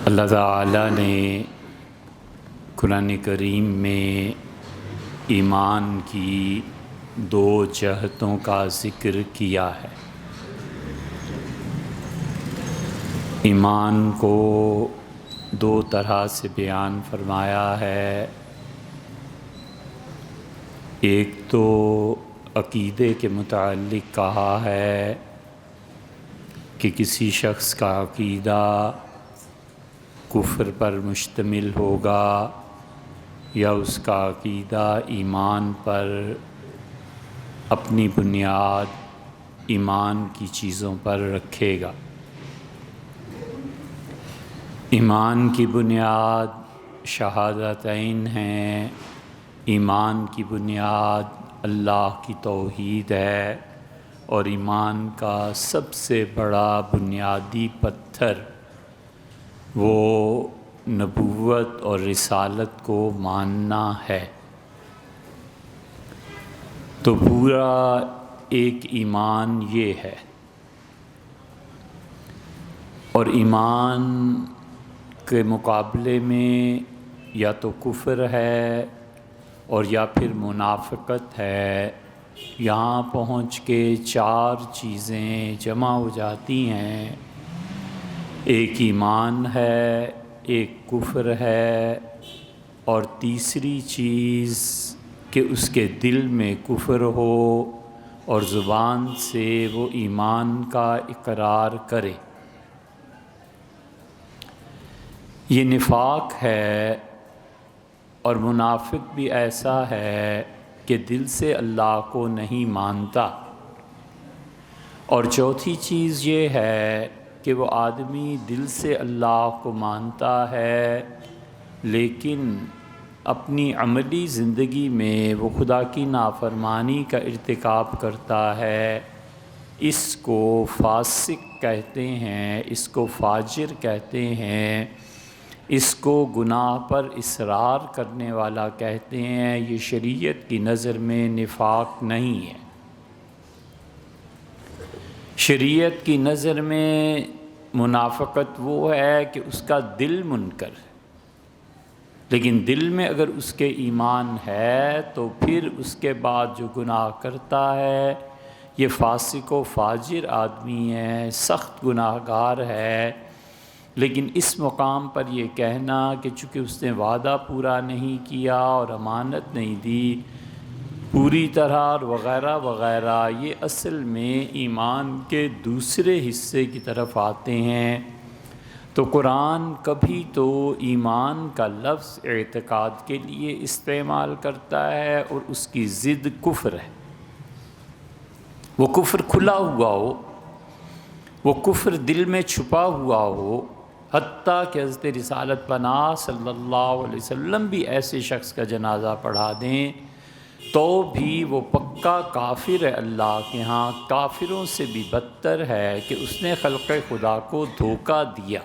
اللہ تعالیٰ نے قرآن کریم میں ایمان کی دو جہتوں کا ذکر کیا ہے۔ ایمان کو دو طرح سے بیان فرمایا ہے۔ ایک تو عقیدے کے متعلق کہا ہے کہ کسی شخص کا عقیدہ کفر پر مشتمل ہوگا یا اس کا عقیدہ ایمان پر اپنی بنیاد ایمان کی چیزوں پر رکھے گا۔ ایمان کی بنیاد شہادتین ہیں، ایمان کی بنیاد اللہ کی توحید ہے، اور ایمان کا سب سے بڑا بنیادی پتھر وہ نبوت اور رسالت کو ماننا ہے۔ تو پورا ایک ایمان یہ ہے، اور ایمان کے مقابلے میں یا تو کفر ہے اور یا پھر منافقت ہے۔ یہاں پہنچ کے چار چیزیں جمع ہو جاتی ہیں۔ ایک ایمان ہے، ایک کفر ہے، اور تیسری چیز کہ اس کے دل میں کفر ہو اور زبان سے وہ ایمان کا اقرار کرے۔ یہ نفاق ہے، اور منافق بھی ایسا ہے کہ دل سے اللہ کو نہیں مانتا۔ اور چوتھی چیز یہ ہے کہ وہ آدمی دل سے اللہ کو مانتا ہے، لیکن اپنی عملی زندگی میں وہ خدا کی نافرمانی کا ارتکاب کرتا ہے۔ اس کو فاسق کہتے ہیں، اس کو فاجر کہتے ہیں، اس کو گناہ پر اصرار کرنے والا کہتے ہیں۔ یہ شریعت کی نظر میں نفاق نہیں ہے۔ شریعت کی نظر میں منافقت وہ ہے کہ اس کا دل منکر ہے، لیکن دل میں اگر اس کے ایمان ہے تو پھر اس کے بعد جو گناہ کرتا ہے یہ فاسق و فاجر آدمی ہے، سخت گناہ گار ہے۔ لیکن اس مقام پر یہ کہنا کہ چونکہ اس نے وعدہ پورا نہیں کیا اور امانت نہیں دی پوری طرح اور وغیرہ وغیرہ، یہ اصل میں ایمان کے دوسرے حصے کی طرف آتے ہیں۔ تو قرآن کبھی تو ایمان کا لفظ اعتقاد کے لیے استعمال کرتا ہے، اور اس کی ضد کفر ہے۔ وہ کفر کھلا ہوا ہو، وہ کفر دل میں چھپا ہوا ہو، حتیٰ کہ حضرت رسالت پناہ صلی اللہ علیہ وسلم بھی ایسے شخص کا جنازہ پڑھا دیں تو بھی وہ پکا کافر ہے اللہ کے ہاں، کافروں سے بھی بدتر ہے کہ اس نے خلق خدا کو دھوکہ دیا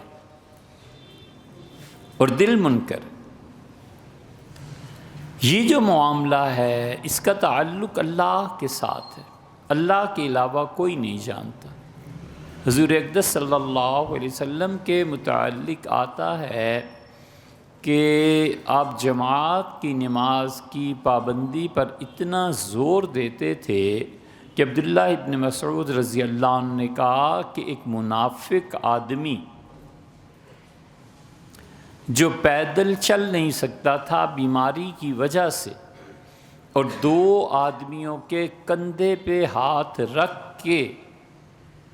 اور دل منکر۔ یہ جو معاملہ ہے اس کا تعلق اللہ کے ساتھ ہے، اللہ کے علاوہ کوئی نہیں جانتا۔ حضور اقدس صلی اللہ علیہ وسلم کے متعلق آتا ہے کہ آپ جماعت کی نماز کی پابندی پر اتنا زور دیتے تھے کہ عبداللہ ابن مسعود رضی اللہ عنہ نے کہا کہ ایک منافق آدمی جو پیدل چل نہیں سکتا تھا بیماری کی وجہ سے، اور دو آدمیوں کے کندھے پہ ہاتھ رکھ کے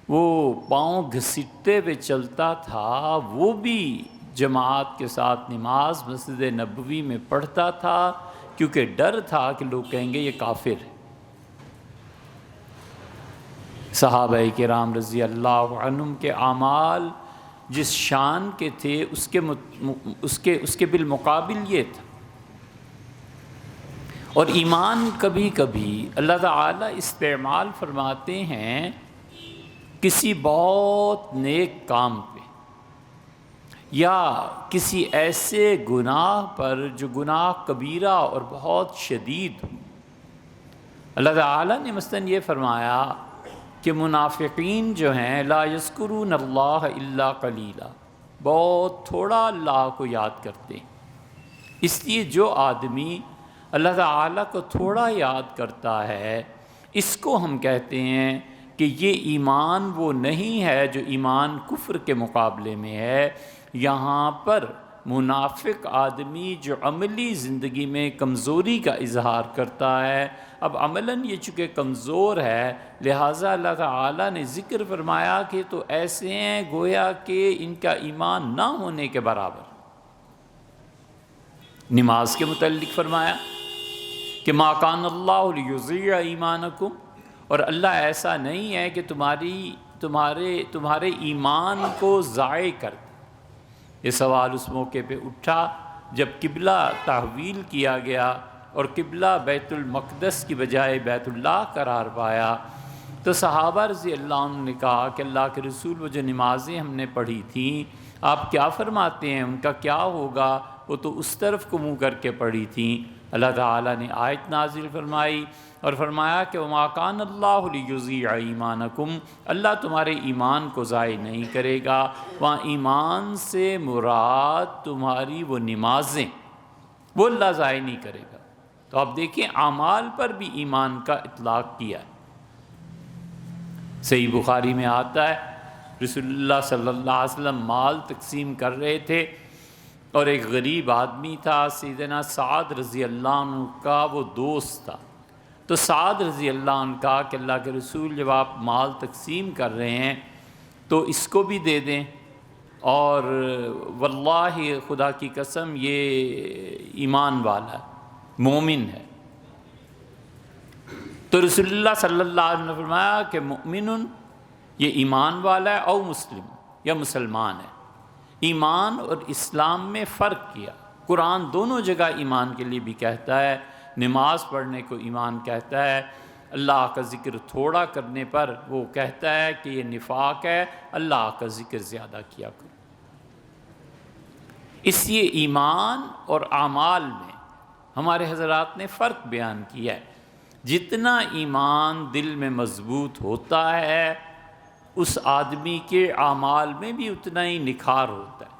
وہ پاؤں گھسیٹتے ہوئے چلتا تھا، وہ بھی جماعت کے ساتھ نماز مسجد نبوی میں پڑھتا تھا، کیونکہ ڈر تھا کہ لوگ کہیں گے یہ کافر ہے۔ صحابہ کرام رضی اللہ عنہم کے اعمال جس شان کے تھے اس کے بالمقابل یہ تھا۔ اور ایمان کبھی کبھی اللہ تعالیٰ استعمال فرماتے ہیں کسی بہت نیک کام پہ، یا کسی ایسے گناہ پر جو گناہ کبیرہ اور بہت شدید ہو۔ اللہ تعالیٰ نے مثلاً یہ فرمایا کہ منافقین جو ہیں لا یذکرون اللہ الا قلیلا، بہت تھوڑا اللہ کو یاد کرتے ہیں۔ اس لیے جو آدمی اللہ تعالیٰ کو تھوڑا یاد کرتا ہے، اس کو ہم کہتے ہیں کہ یہ ایمان وہ نہیں ہے جو ایمان کفر کے مقابلے میں ہے۔ یہاں پر منافق آدمی جو عملی زندگی میں کمزوری کا اظہار کرتا ہے، اب عملاً یہ چونکہ کمزور ہے، لہٰذا اللہ تعالیٰ نے ذکر فرمایا کہ تو ایسے ہیں گویا کہ ان کا ایمان نہ ہونے کے برابر۔ نماز کے متعلق فرمایا کہ ما کان اللہ لیضیع ایمانکم، اور اللہ ایسا نہیں ہے کہ تمہارے ایمان کو ضائع کر دے۔ یہ سوال اس موقع پہ اٹھا جب قبلہ تحویل کیا گیا اور قبلہ بیت المقدس کی بجائے بیت اللہ قرار پایا، تو صحابہ رضی اللہ عنہ نے کہا کہ اللہ کے رسول، وہ جو نمازیں ہم نے پڑھی تھیں آپ کیا فرماتے ہیں، ان کا کیا ہوگا؟ وہ تو اس طرف کو منہ کر کے پڑھی تھیں۔ اللہ تعالیٰ نے آیت نازل فرمائی اور فرمایا کہ وما کان اللہ لیضیع ایمانکم، اللہ تمہارے ایمان کو ضائع نہیں کرے گا۔ وہاں ایمان سے مراد تمہاری وہ نمازیں، وہ اللہ ضائع نہیں کرے گا۔ تو آپ دیکھیں اعمال پر بھی ایمان کا اطلاق کیا ہے۔ صحیح بخاری میں آتا ہے رسول اللہ صلی اللہ علیہ وسلم مال تقسیم کر رہے تھے، اور ایک غریب آدمی تھا، سیدنا سعد رضی اللہ عنہ کا وہ دوست تھا۔ تو سعد رضی اللہ عنہ کہا کہ اللہ کے رسول، جب آپ مال تقسیم کر رہے ہیں تو اس کو بھی دے دیں، اور واللہ خدا کی قسم یہ ایمان والا ہے، مومن ہے۔ تو رسول اللہ صلی اللہ علیہ وسلم نے فرمایا کہ مؤمن یہ ایمان والا ہے، او مسلم یا مسلمان ہے۔ ایمان اور اسلام میں فرق کیا۔ قرآن دونوں جگہ ایمان کے لیے بھی کہتا ہے، نماز پڑھنے کو ایمان کہتا ہے، اللہ کا ذکر تھوڑا کرنے پر وہ کہتا ہے کہ یہ نفاق ہے، اللہ کا ذکر زیادہ کیا کرو۔ اس لیے ایمان اور اعمال میں ہمارے حضرات نے فرق بیان کیا ہے۔ جتنا ایمان دل میں مضبوط ہوتا ہے، اس آدمی کے اعمال میں بھی اتنا ہی نکھار ہوتا ہے۔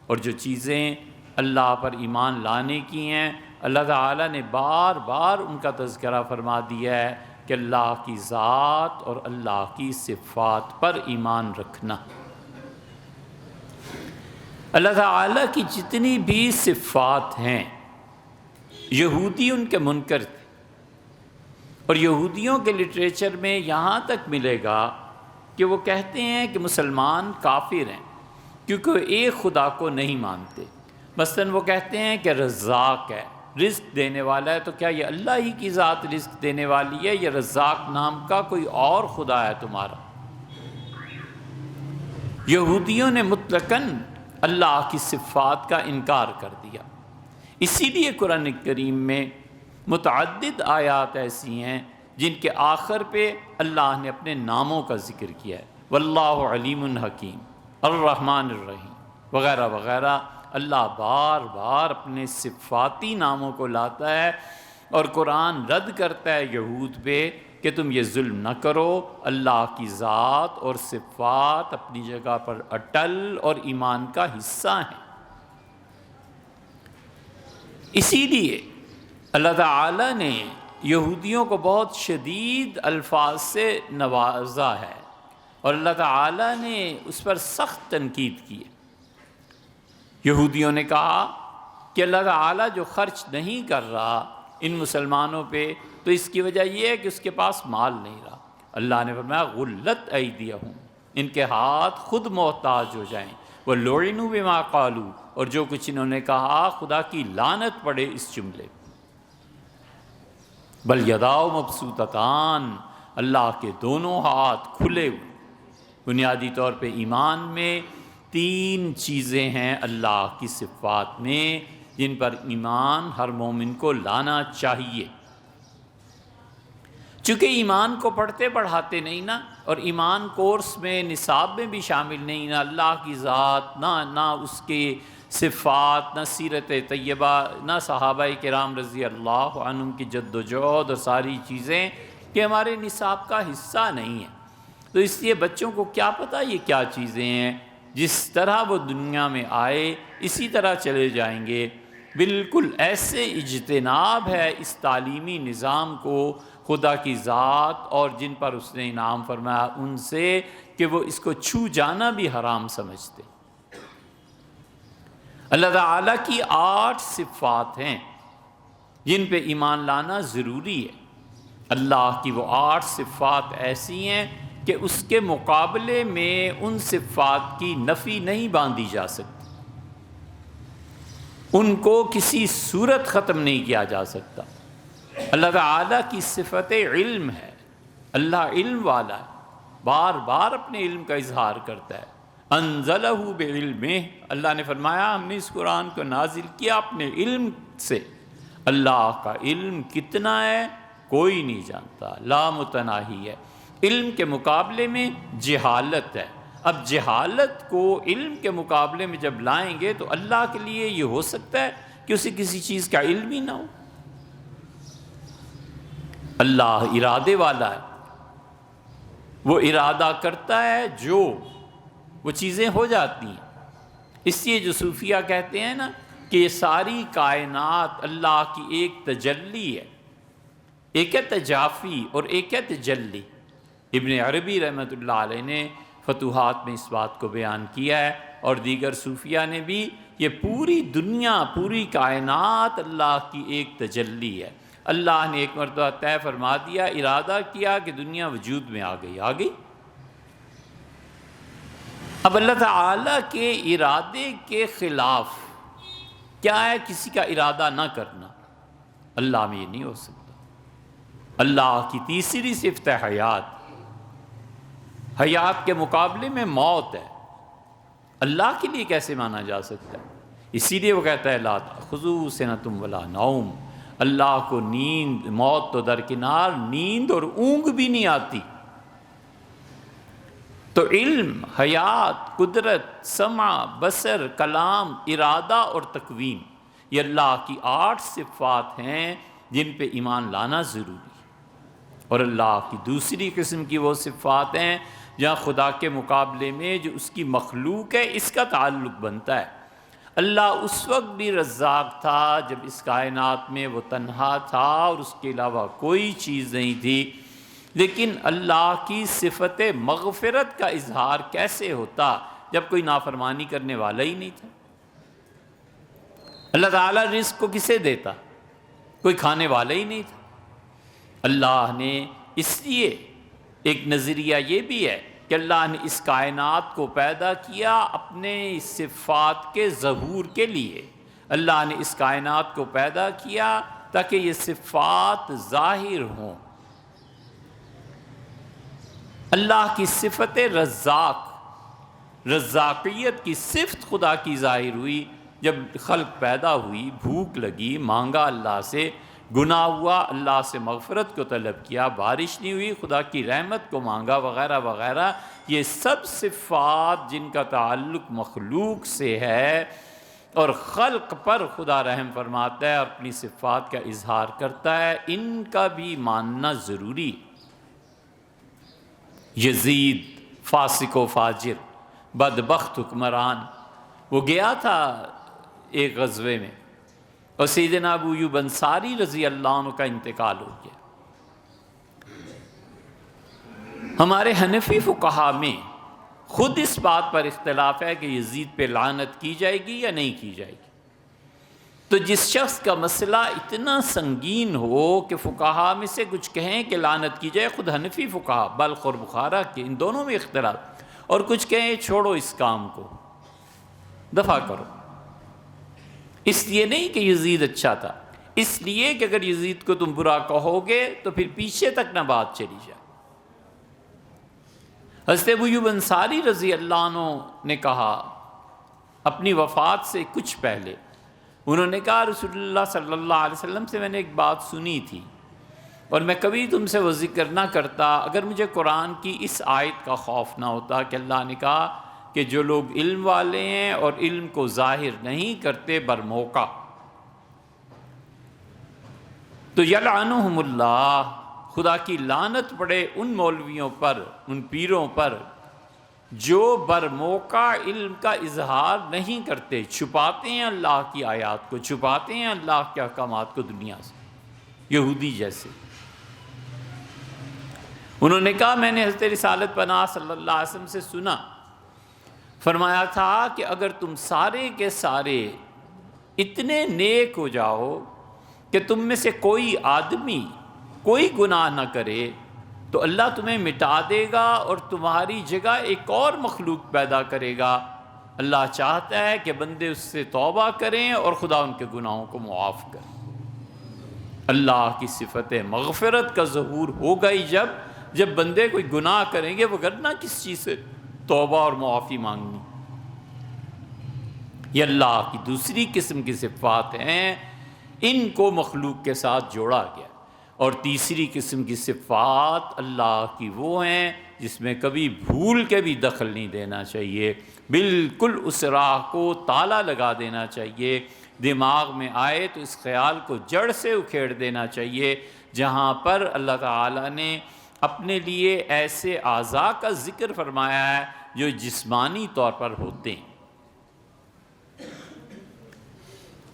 اور جو چیزیں اللہ پر ایمان لانے کی ہیں، اللہ تعالیٰ نے بار بار ان کا تذکرہ فرما دیا ہے کہ اللہ کی ذات اور اللہ کی صفات پر ایمان رکھنا۔ اللہ تعالیٰ کی جتنی بھی صفات ہیں، یہودی ان کے منکر تھے، اور یہودیوں کے لٹریچر میں یہاں تک ملے گا کہ وہ کہتے ہیں کہ مسلمان کافر ہیں کیونکہ وہ ایک خدا کو نہیں مانتے۔ مثلاً وہ کہتے ہیں کہ رزاق ہے، رزق دینے والا ہے، تو کیا یہ اللہ ہی کی ذات رزق دینے والی ہے یا رزاق نام کا کوئی اور خدا ہے تمہارا؟ یہودیوں نے مطلقاً اللہ کی صفات کا انکار کر دیا۔ اسی لیے قرآن کریم میں متعدد آیات ایسی ہیں جن کے آخر پہ اللہ نے اپنے ناموں کا ذکر کیا ہے، واللہ علیم حکیم، الرحمن الرحیم وغیرہ وغیرہ۔ اللہ بار بار اپنے صفاتی ناموں کو لاتا ہے، اور قرآن رد کرتا ہے یہود پہ کہ تم یہ ظلم نہ کرو، اللہ کی ذات اور صفات اپنی جگہ پر اٹل اور ایمان کا حصہ ہیں۔ اسی لیے اللہ تعالیٰ نے یہودیوں کو بہت شدید الفاظ سے نوازا ہے، اور اللہ تعالیٰ نے اس پر سخت تنقید کی ہے۔ یہودیوں نے کہا کہ اللہ تعالیٰ جو خرچ نہیں کر رہا ان مسلمانوں پہ، تو اس کی وجہ یہ ہے کہ اس کے پاس مال نہیں رہا۔ اللہ نے فرمایا غلت ایدیہم، ان کے ہاتھ خود محتاج ہو جائیں، وَلُعِنُوا بِمَا قَالُوا، اور جو کچھ انہوں نے کہا خدا کی لعنت پڑے اس جملے۔ بل یداؤ مبسوطتان، اللہ کے دونوں ہاتھ کھلے ہوئے۔ بنیادی طور پہ ایمان میں تین چیزیں ہیں اللہ کی صفات میں جن پر ایمان ہر مومن کو لانا چاہیے۔ چونکہ ایمان کو پڑھتے پڑھاتے نہیں نا، اور ایمان کورس میں نصاب میں بھی شامل نہیں، نہ اللہ کی ذات، نہ اس کے صفات، نہ سیرت طیبہ، نہ صحابہ کرام رضی اللہ عنہم کی جد و جہد اور ساری چیزیں کہ ہمارے نصاب کا حصہ نہیں ہیں۔ تو اس لیے بچوں کو کیا پتہ یہ کیا چیزیں ہیں، جس طرح وہ دنیا میں آئے اسی طرح چلے جائیں گے۔ بالکل ایسے اجتناب ہے اس تعلیمی نظام کو خدا کی ذات اور جن پر اس نے انعام فرمایا ان سے، کہ وہ اس کو چھو جانا بھی حرام سمجھتے۔ اللہ تعالیٰ کی 8 صفات ہیں جن پہ ایمان لانا ضروری ہے۔ اللہ کی وہ 8 صفات ایسی ہیں کہ اس کے مقابلے میں ان صفات کی نفی نہیں باندھی جا سکتی، ان کو کسی صورت ختم نہیں کیا جا سکتا۔ اللہ تعالیٰ کی صفت علم ہے، اللہ علم والا ہے، بار بار اپنے علم کا اظہار کرتا ہے۔ انزلہ بعلمہ، اللہ نے فرمایا ہم نے اس قرآن کو نازل کیا اپنے علم سے۔ اللہ کا علم کتنا ہے کوئی نہیں جانتا، لا متناہی ہے۔ علم کے مقابلے میں جہالت ہے۔ اب جہالت کو علم کے مقابلے میں جب لائیں گے تو اللہ کے لیے یہ ہو سکتا ہے کہ اسے کسی چیز کا علم ہی نہ ہو۔ اللہ ارادے والا ہے، وہ ارادہ کرتا ہے جو وہ چیزیں ہو جاتی ہیں۔ اس لیے جو صوفیہ کہتے ہیں نا کہ یہ ساری کائنات اللہ کی ایک تجلی ہے، ایک ہے تجافی اور ایک ہے تجلی۔ ابن عربی رحمۃ اللہ علیہ نے فتوحات میں اس بات کو بیان کیا ہے، اور دیگر صوفیہ نے بھی۔ یہ پوری دنیا، پوری کائنات اللہ کی ایک تجلی ہے۔ اللہ نے ایک مرتبہ طے فرما دیا، ارادہ کیا کہ دنیا وجود میں آ گئی۔ اب اللہ تعالیٰ کے ارادے کے خلاف کیا ہے کسی کا ارادہ نہ کرنا، اللہ میں یہ نہیں ہو سکتا۔ اللہ کی تیسری صفت ہے حیات، حیات کے مقابلے میں موت ہے، اللہ کے لیے کیسے مانا جا سکتا ہے؟ اسی لیے وہ کہتا ہے لا تأخذہ سنۃ ولا نوم، اللہ کو نیند، موت تو درکنار، نیند اور اونگ بھی نہیں آتی۔ تو علم، حیات، قدرت، سمع، بصر، کلام، ارادہ اور تکوین، یہ اللہ کی 8 صفات ہیں جن پہ ایمان لانا ضروری ہے۔ اور اللہ کی دوسری قسم کی وہ صفات ہیں جہاں خدا کے مقابلے میں جو اس کی مخلوق ہے اس کا تعلق بنتا ہے۔ اللہ اس وقت بھی رزاق تھا جب اس کائنات میں وہ تنہا تھا اور اس کے علاوہ کوئی چیز نہیں تھی، لیکن اللہ کی صفت مغفرت کا اظہار کیسے ہوتا جب کوئی نافرمانی کرنے والا ہی نہیں تھا؟ اللہ تعالیٰ رزق کو کسے دیتا؟ کوئی کھانے والا ہی نہیں تھا۔ اللہ نے اس لیے ایک نظریہ یہ بھی ہے کہ اللہ نے اس کائنات کو پیدا کیا اپنے صفات کے ظہور کے لیے۔ اللہ نے اس کائنات کو پیدا کیا تاکہ یہ صفات ظاہر ہوں۔ اللہ کی صفت رزاق، رزاقیت کی صفت خدا کی ظاہر ہوئی جب خلق پیدا ہوئی، بھوک لگی، مانگا اللہ سے، گناہ ہوا، اللہ سے مغفرت کو طلب کیا، بارش نہیں ہوئی، خدا کی رحمت کو مانگا، وغیرہ وغیرہ۔ یہ سب صفات جن کا تعلق مخلوق سے ہے اور خلق پر خدا رحم فرماتا ہے اور اپنی صفات کا اظہار کرتا ہے، ان کا بھی ماننا ضروری۔ یزید فاسق و فاجر، بدبخت حکمران، وہ گیا تھا ایک غزوے میں اور سیدنا ابو ایوب انصاری رضی اللہ عنہ کا انتقال ہو گیا۔ ہمارے حنفی فقہا میں خود اس بات پر اختلاف ہے کہ یزید پہ لعنت کی جائے گی یا نہیں کی جائے گی۔ تو جس شخص کا مسئلہ اتنا سنگین ہو کہ فقہا میں سے کچھ کہیں کہ لعنت کی جائے، خود حنفی فقہا بلخ اور بخارا کے ان دونوں میں اختلاف، اور کچھ کہیں چھوڑو اس کام کو، دفع کرو۔ اس لیے نہیں کہ یزید اچھا تھا، اس لیے کہ اگر یزید کو تم برا کہو گے تو پھر پیچھے تک نہ بات چلی جائے۔ حضرت ابو ایوب انصاری رضی اللہ عنہ نے کہا اپنی وفات سے کچھ پہلے، انہوں نے کہا رسول اللہ صلی اللہ علیہ وسلم سے میں نے ایک بات سنی تھی اور میں کبھی تم سے وہ ذکر نہ کرتا اگر مجھے قرآن کی اس آیت کا خوف نہ ہوتا کہ اللہ نے کہا کہ جو لوگ علم والے ہیں اور علم کو ظاہر نہیں کرتے برموقع، تو یلعنہم اللہ، خدا کی لعنت پڑے ان مولویوں پر، ان پیروں پر جو برموقع علم کا اظہار نہیں کرتے، چھپاتے ہیں اللہ کی آیات کو، چھپاتے ہیں اللہ کے احکامات کو دنیا سے، یہودی جیسے۔ انہوں نے کہا میں نے حضرت رسالت پناہ صلی اللہ علیہ وسلم سے سنا، فرمایا تھا کہ اگر تم سارے کے سارے اتنے نیک ہو جاؤ کہ تم میں سے کوئی آدمی کوئی گناہ نہ کرے تو اللہ تمہیں مٹا دے گا اور تمہاری جگہ ایک اور مخلوق پیدا کرے گا۔ اللہ چاہتا ہے کہ بندے اس سے توبہ کریں اور خدا ان کے گناہوں کو معاف کرے۔ اللہ کی صفت مغفرت کا ظہور ہوگا ہی جب بندے کوئی گناہ کریں گے، وہ کرنا کس چیز سے؟ توبہ اور معافی مانگنی۔ یہ اللہ کی دوسری قسم کی صفات ہیں، ان کو مخلوق کے ساتھ جوڑا گیا۔ اور تیسری قسم کی صفات اللہ کی وہ ہیں جس میں کبھی بھول کے بھی دخل نہیں دینا چاہیے، بالکل اس راہ کو تالا لگا دینا چاہیے، دماغ میں آئے تو اس خیال کو جڑ سے اکھیڑ دینا چاہیے۔ جہاں پر اللہ تعالیٰ نے اپنے لیے ایسے اعضاء کا ذکر فرمایا ہے جو جسمانی طور پر ہوتے ہیں،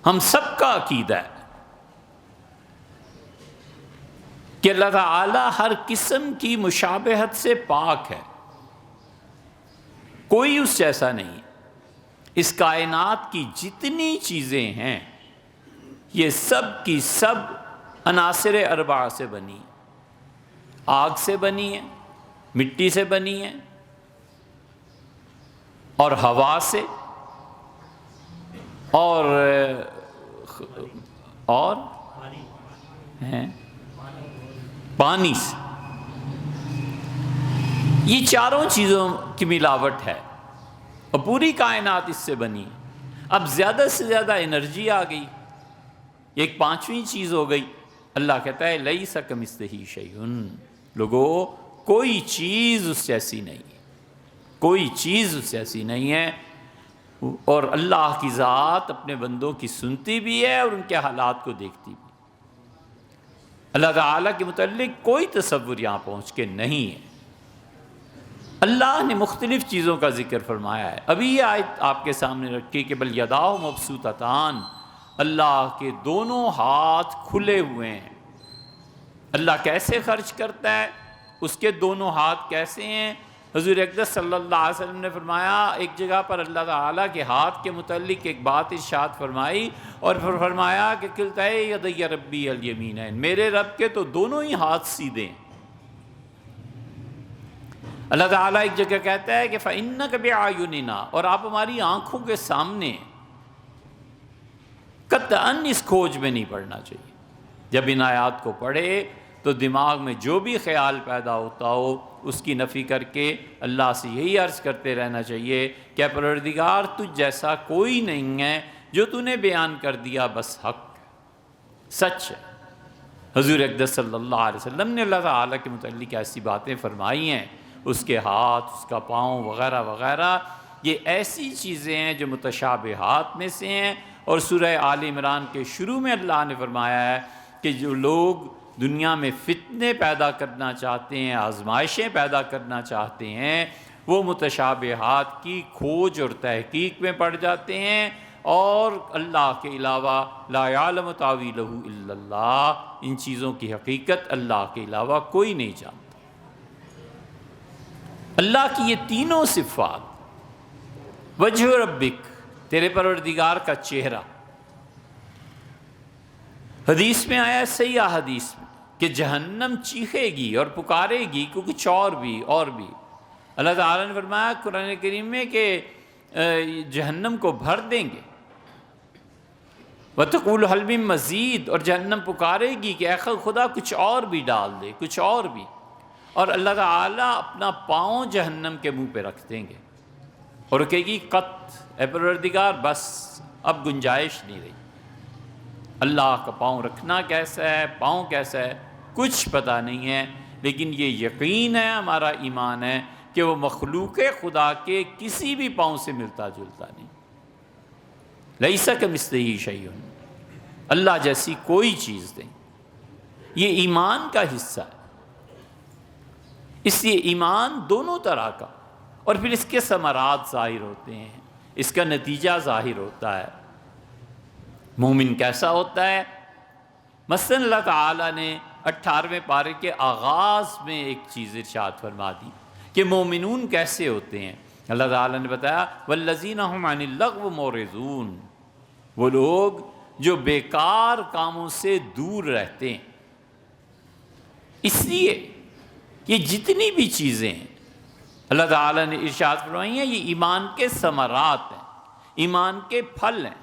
ہم سب کا عقیدہ ہے کہ اللہ تعالیٰ ہر قسم کی مشابہت سے پاک ہے، کوئی اس جیسا نہیں۔ اس کائنات کی جتنی چیزیں ہیں یہ سب کی سب عناصر اربعہ سے بنی ہیں، آگ سے بنی ہے، مٹی سے بنی ہے، اور ہوا سے، اور ہیں پانی سے۔ یہ چاروں چیزوں کی ملاوٹ ہے اور پوری کائنات اس سے بنی۔ اب زیادہ سے زیادہ انرجی آ گئی، ایک پانچویں چیز ہو گئی۔ اللہ کہتا ہے لیس کمثلہ شیء، لوگو کوئی چیز اس جیسی نہیں ہے، کوئی چیز اس جیسی نہیں ہے۔ اور اللہ کی ذات اپنے بندوں کی سنتی بھی ہے اور ان کے حالات کو دیکھتی بھی۔ اللہ تعالیٰ کے متعلق کوئی تصور یہاں پہنچ کے نہیں ہے۔ اللہ نے مختلف چیزوں کا ذکر فرمایا ہے۔ ابھی یہ آیت آپ کے سامنے رکھی کہ بل یداہ مبسوطتان، اللہ کے دونوں ہاتھ کھلے ہوئے ہیں۔ اللہ کیسے خرچ کرتا ہے؟ اس کے دونوں ہاتھ کیسے ہیں؟ حضور اقدس صلی اللہ علیہ وسلم نے فرمایا، ایک جگہ پر اللہ تعالیٰ کے ہاتھ کے متعلق ایک بات ارشاد فرمائی اور پھر فرمایا کہ کلتا یدی ربی الیمینین، میرے رب کے تو دونوں ہی ہاتھ سیدھے ہیں۔ اللہ تعالیٰ ایک جگہ کہتا ہے کہ فَإِنَّكَ بِأَعْيُنِنَا، اور آپ ہماری آنکھوں کے سامنے۔ قطعاً اس کھوج میں نہیں پڑنا چاہیے۔ جب ان آیات کو پڑھے تو دماغ میں جو بھی خیال پیدا ہوتا ہو اس کی نفی کر کے اللہ سے یہی عرض کرتے رہنا چاہیے کہ پروردگار تجھ جیسا کوئی نہیں ہے، جو تو نے بیان کر دیا بس حق، سچ ہے۔ حضور اقدس صلی اللہ علیہ وسلم نے اللہ تعالیٰ کے متعلق ایسی باتیں فرمائی ہیں، اس کے ہاتھ، اس کا پاؤں وغیرہ وغیرہ، یہ ایسی چیزیں ہیں جو متشابہات میں سے ہیں۔ اور سورہ آل عمران کے شروع میں اللہ نے فرمایا ہے کہ جو لوگ دنیا میں فتنے پیدا کرنا چاہتے ہیں، آزمائشیں پیدا کرنا چاہتے ہیں، وہ متشابہات کی کھوج اور تحقیق میں پڑ جاتے ہیں، اور اللہ کے علاوہ لا یعلم تاویلہ الا اللہ، ان چیزوں کی حقیقت اللہ کے علاوہ کوئی نہیں جانتا۔ اللہ کی یہ تینوں صفات، وجہ ربک، تیرے پروردگار کا چہرہ، حدیث میں آیا ہے، صحیح حدیث میں، کہ جہنم چیخے گی اور پکارے گی کہ کچھ اور بھی۔ اللہ تعالیٰ نے فرمایا قرآن کریم میں کہ جہنم کو بھر دیں گے، وَتَقُولُ هَلْ مِن مَّزِيدٍ، اور جہنم پکارے گی کہ اے خدا کچھ اور بھی ڈال دے، کچھ اور بھی۔ اور اللہ تعالیٰ اپنا پاؤں جہنم کے منہ پہ رکھ دیں گے اور کہے گی قط، اے پروردگار بس اب گنجائش نہیں رہی۔ اللہ کا پاؤں رکھنا کیسا ہے، پاؤں کیسا ہے، کچھ پتہ نہیں ہے، لیکن یہ یقین ہے، ہمارا ایمان ہے کہ وہ مخلوق خدا کے کسی بھی پاؤں سے ملتا جلتا نہیں۔ لیس کمثلہ شیء، اللہ جیسی کوئی چیز نہیں۔ یہ ایمان کا حصہ ہے۔ اس لیے ایمان دونوں طرح کا، اور پھر اس کے ثمرات ظاہر ہوتے ہیں، اس کا نتیجہ ظاہر ہوتا ہے۔ مومن کیسا ہوتا ہے؟ مثلا اللہ تعالیٰ نے 18ویں پارے کے آغاز میں ایک چیز ارشاد فرما دی کہ مومنون کیسے ہوتے ہیں۔ اللہ تعالیٰ نے بتایا والذین هم عن اللغو معرضون، وہ لوگ جو بیکار کاموں سے دور رہتے ہیں۔ اس لیے یہ جتنی بھی چیزیں ہیں اللہ تعالیٰ نے ارشاد فرمائی ہیں، یہ ایمان کے ثمرات ہیں، ایمان کے پھل ہیں۔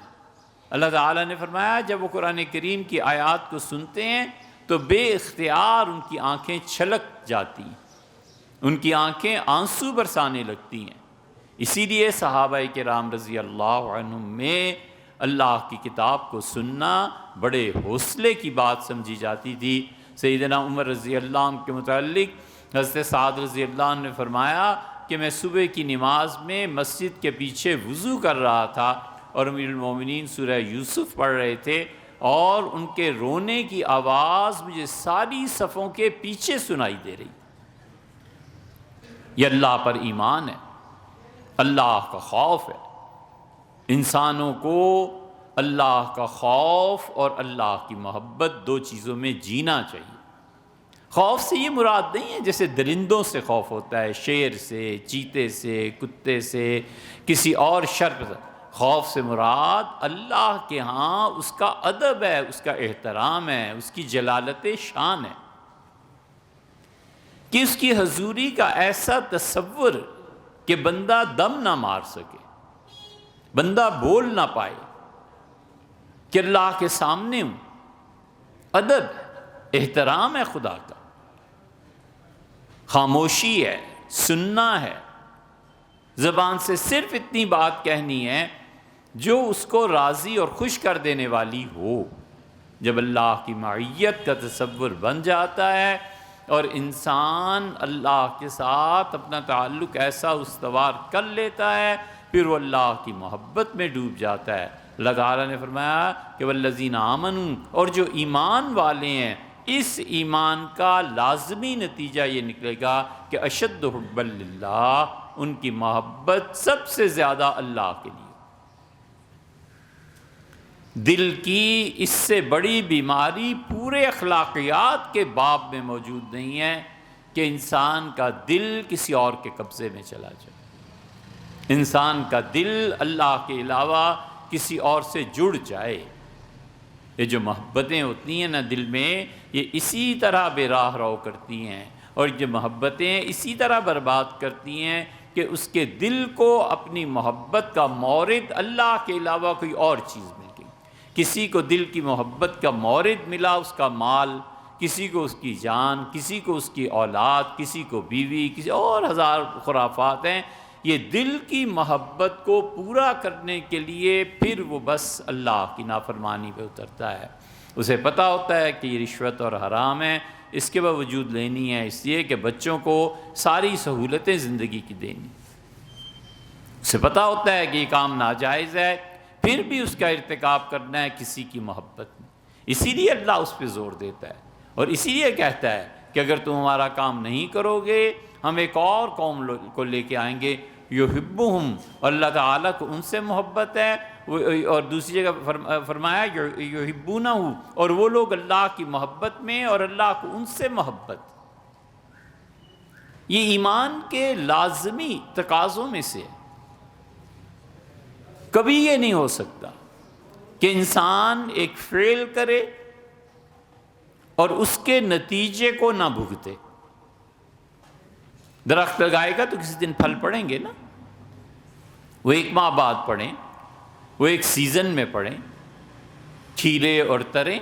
اللہ تعالیٰ نے فرمایا جب وہ قرآن کریم کی آیات کو سنتے ہیں تو بے اختیار ان کی آنکھیں چھلک جاتی ہیں، ان کی آنکھیں آنسو برسانے لگتی ہیں۔ اسی لیے صحابہ کرام رضی اللہ عنہم میں اللہ کی کتاب کو سننا بڑے حوصلے کی بات سمجھی جاتی تھی۔ سیدنا عمر رضی اللہ عنہ کے متعلق حضرت سعد رضی اللہ عنہ نے فرمایا کہ میں صبح کی نماز میں مسجد کے پیچھے وضو کر رہا تھا اور امیر المومنین سورہ یوسف پڑھ رہے تھے، اور ان کے رونے کی آواز مجھے ساری صفوں کے پیچھے سنائی دے رہی۔ یہ اللہ پر ایمان ہے، اللہ کا خوف ہے۔ انسانوں کو اللہ کا خوف اور اللہ کی محبت دو چیزوں میں جینا چاہیے۔ خوف سے یہ مراد نہیں ہے جیسے درندوں سے خوف ہوتا ہے، شیر سے، چیتے سے، کتے سے، کسی اور شر سے۔ خوف سے مراد اللہ کے ہاں اس کا ادب ہے، اس کا احترام ہے، اس کی جلالت شان ہے، کہ اس کی حضوری کا ایسا تصور کہ بندہ دم نہ مار سکے، بندہ بول نہ پائے، کہ اللہ کے سامنے ہوں۔ ادب، احترام ہے خدا کا، خاموشی ہے، سننا ہے، زبان سے صرف اتنی بات کہنی ہے جو اس کو راضی اور خوش کر دینے والی ہو۔ جب اللہ کی معیت کا تصور بن جاتا ہے اور انسان اللہ کے ساتھ اپنا تعلق ایسا استوار کر لیتا ہے، پھر وہ اللہ کی محبت میں ڈوب جاتا ہے۔ اللہ تعالیٰ نے فرمایا کہ والذین آمنوا، اور جو ایمان والے ہیں، اس ایمان کا لازمی نتیجہ یہ نکلے گا کہ اشد حبا للہ، ان کی محبت سب سے زیادہ اللہ کے لیے۔ دل کی اس سے بڑی بیماری پورے اخلاقیات کے باب میں موجود نہیں ہے کہ انسان کا دل کسی اور کے قبضے میں چلا جائے، انسان کا دل اللہ کے علاوہ کسی اور سے جڑ جائے۔ یہ جو محبتیں ہوتی ہیں نا دل میں، یہ اسی طرح بے راہ رو کرتی ہیں، اور یہ محبتیں اسی طرح برباد کرتی ہیں کہ اس کے دل کو اپنی محبت کا مورد اللہ کے علاوہ کوئی اور چیز مل گئی۔ کسی کو دل کی محبت کا مورد ملا اس کا مال، کسی کو اس کی جان، کسی کو اس کی اولاد، کسی کو بیوی، کسی اور ہزار خرافات ہیں۔ یہ دل کی محبت کو پورا کرنے کے لیے پھر وہ بس اللہ کی نافرمانی پہ اترتا ہے۔ اسے پتہ ہوتا ہے کہ یہ رشوت اور حرام ہے، اس کے باوجود لینی ہے، اس لیے کہ بچوں کو ساری سہولتیں زندگی کی دینی۔ اسے پتہ ہوتا ہے کہ یہ کام ناجائز ہے، پھر بھی اس کا ارتکاب کرنا ہے کسی کی محبت میں۔ اسی لیے اللہ اس پہ زور دیتا ہے، اور اسی لیے کہتا ہے کہ اگر تم ہمارا کام نہیں کرو گے، ہم ایک اور قوم کو لے کے آئیں گے یحبہم، اللہ تعالیٰ کو ان سے محبت ہے، اور دوسری جگہ فرمایا یحبونہ، اور وہ لوگ اللہ کی محبت میں اور اللہ کو ان سے محبت۔ یہ ایمان کے لازمی تقاضوں میں سے ہے۔ کبھی یہ نہیں ہو سکتا کہ انسان ایک فعل کرے اور اس کے نتیجے کو نہ بھگتے۔ درخت لگائے گا تو کسی دن پھل پڑیں گے نا، وہ 1 ماہ بعد پڑیں، وہ ایک سیزن میں پڑیں، کھیلے اور تریں،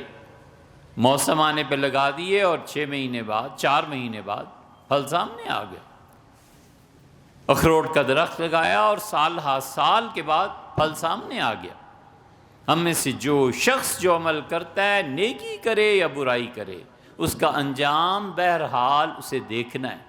موسم آنے پہ لگا دیے اور 6 مہینے بعد، 4 مہینے بعد پھل سامنے آ گیا۔ اخروٹ کا درخت لگایا اور سال ہا سال کے بعد پھل سامنے آ گیا۔ ہم میں سے جو شخص جو عمل کرتا ہے، نیکی کرے یا برائی کرے، اس کا انجام بہرحال اسے دیکھنا ہے۔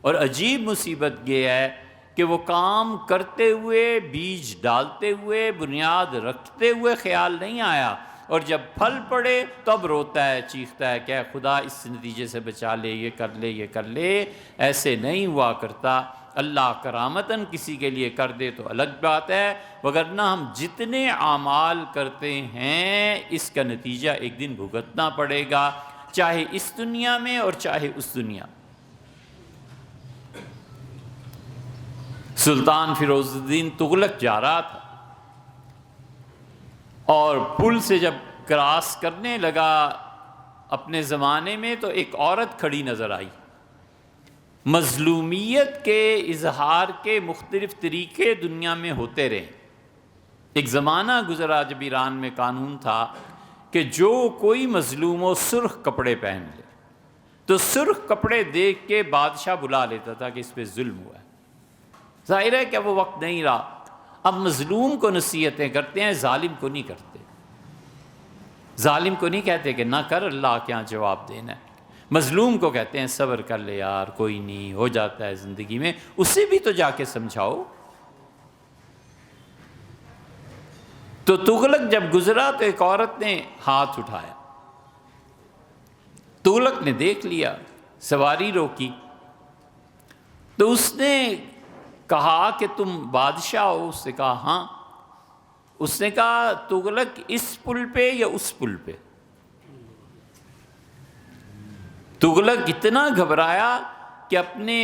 اور عجیب مصیبت یہ ہے کہ وہ کام کرتے ہوئے، بیج ڈالتے ہوئے، بنیاد رکھتے ہوئے خیال نہیں آیا، اور جب پھل پڑے تب روتا ہے، چیختا ہے کہ خدا اس نتیجے سے بچا لے، یہ کر لے، یہ کر لے۔ ایسے نہیں ہوا کرتا۔ اللہ کرامتاً کسی کے لیے کر دے تو الگ بات ہے، وگرنہ ہم جتنے اعمال کرتے ہیں اس کا نتیجہ ایک دن بھگتنا پڑے گا، چاہے اس دنیا میں اور چاہے اس دنیا میں۔ سلطان فیروز الدین تغلق جا رہا تھا اور پل سے جب کراس کرنے لگا اپنے زمانے میں تو ایک عورت کھڑی نظر آئی۔ مظلومیت کے اظہار کے مختلف طریقے دنیا میں ہوتے رہے۔ ایک زمانہ گزرا جب ایران میں قانون تھا کہ جو کوئی مظلوم ہو سرخ کپڑے پہن لے، تو سرخ کپڑے دیکھ کے بادشاہ بلا لیتا تھا کہ اس پہ ظلم ہوا ہے۔ ظاہر ہے کہ وہ وقت نہیں رہا، اب مظلوم کو نصیحتیں کرتے ہیں، ظالم کو نہیں کرتے۔ ظالم کو نہیں کہتے کہ نہ کر، اللہ کے ہاں جواب دینا ہے۔ مظلوم کو کہتے ہیں صبر کر لے یار، کوئی نہیں، ہو جاتا ہے زندگی میں، اسے بھی تو جا کے سمجھاؤ۔ تو تغلق جب گزرا تو ایک عورت نے ہاتھ اٹھایا، تغلق نے دیکھ لیا، سواری روکی، تو اس نے کہا کہ تم بادشاہ ہو؟ اس نے کہا ہاں۔ اس نے کہا تغلق اس پل پہ یا اس پل پہ؟ تغلق اتنا گھبرایا کہ اپنے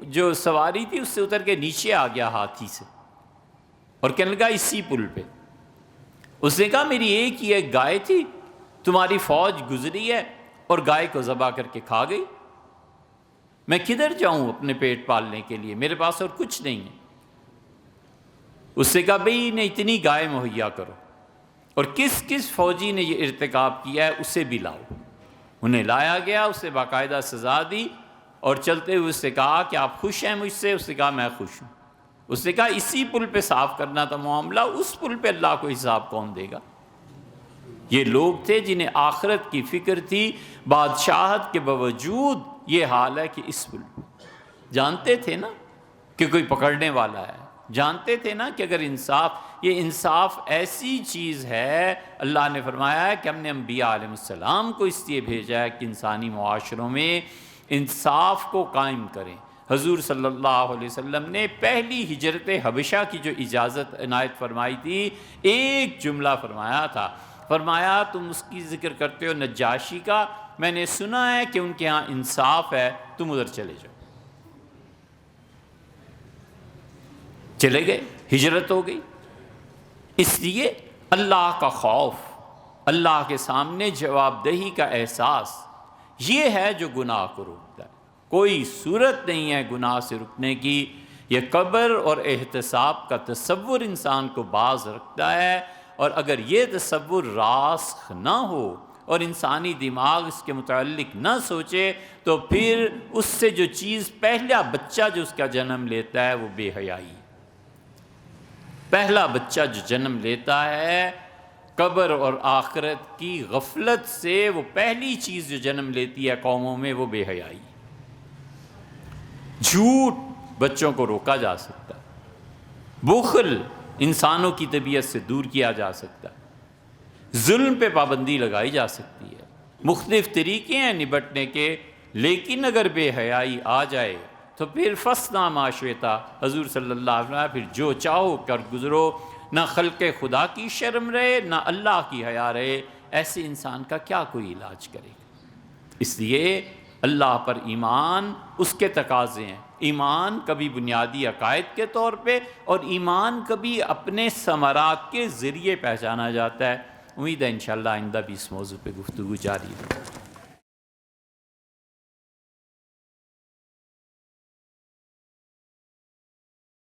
جو سواری تھی اس سے اتر کے نیچے آ گیا ہاتھی سے، اور کہنے لگا اسی پل پہ۔ اس نے کہا میری ایک ہی ایک گائے تھی، تمہاری فوج گزری ہے اور گائے کو ذبح کر کے کھا گئی، میں کدھر جاؤں اپنے پیٹ پالنے کے لیے، میرے پاس اور کچھ نہیں ہے۔ اس نے کہا بھئی انہیں اتنی گائے مہیا کرو، اور کس کس فوجی نے یہ ارتکاب کیا ہے اسے بھی لاؤ۔ انہیں لایا گیا، اسے باقاعدہ سزا دی، اور چلتے ہوئے اس نے کہا کہ آپ خوش ہیں مجھ سے؟ اس نے کہا میں خوش ہوں۔ اس نے کہا اسی پل پہ صاف کرنا تھا معاملہ، اس پل پہ اللہ کو حساب کون دے گا؟ یہ لوگ تھے جنہیں آخرت کی فکر تھی، بادشاہت کے باوجود یہ حال ہے کہ اس پل پہ جانتے تھے نا کہ کوئی پکڑنے والا ہے، جانتے تھے نا کہ اگر یہ انصاف ایسی چیز ہے، اللہ نے فرمایا ہے کہ ہم نے انبیاء علیہ السلام کو اس لیے بھیجا ہے کہ انسانی معاشروں میں انصاف کو قائم کریں۔ حضور صلی اللہ علیہ وسلم نے پہلی ہجرت حبشہ کی جو اجازت عنایت فرمائی تھی، ایک جملہ فرمایا تھا، فرمایا تم اس کی ذکر کرتے ہو نجاشی کا، میں نے سنا ہے کہ ان کے ہاں انصاف ہے، تم ادھر چلے جاؤ۔ چلے گئے، ہجرت ہو گئی۔ اس لیے اللہ کا خوف، اللہ کے سامنے جواب دہی کا احساس، یہ ہے جو گناہ کو روکتا ہے۔ کوئی صورت نہیں ہے گناہ سے رکنے کی، یہ قبر اور احتساب کا تصور انسان کو باز رکھتا ہے، اور اگر یہ تصور راسخ نہ ہو اور انسانی دماغ اس کے متعلق نہ سوچے تو پھر اس سے جو چیز پہلا بچہ جو اس کا جنم لیتا ہے وہ بے حیائی۔ پہلا بچہ جو جنم لیتا ہے قبر اور آخرت کی غفلت سے، وہ پہلی چیز جو جنم لیتی ہے قوموں میں وہ بے حیائی۔ جھوٹ بچوں کو روکا جا سکتا ہے، بخل انسانوں کی طبیعت سے دور کیا جا سکتا ہے، ظلم پہ پابندی لگائی جا سکتی ہے، مختلف طریقے ہیں نبٹنے کے، لیکن اگر بے حیائی آ جائے تو پھر فَاصْنَعْ مَا شِئْتَ، حضور صلی اللہ علیہ وسلم، پھر جو چاہو کر گزرو، نہ خلق خدا کی شرم رہے نہ اللہ کی حیا رہے، ایسے انسان کا کیا کوئی علاج کرے گا؟ اس لیے اللہ پر ایمان اس کے تقاضے ہیں، ایمان کبھی بنیادی عقائد کے طور پہ، اور ایمان کبھی اپنے ثمرات کے ذریعے پہچانا جاتا ہے۔ امید ہے انشاءاللہ آئندہ بھی اس موضوع پہ گفتگو جاری رہے۔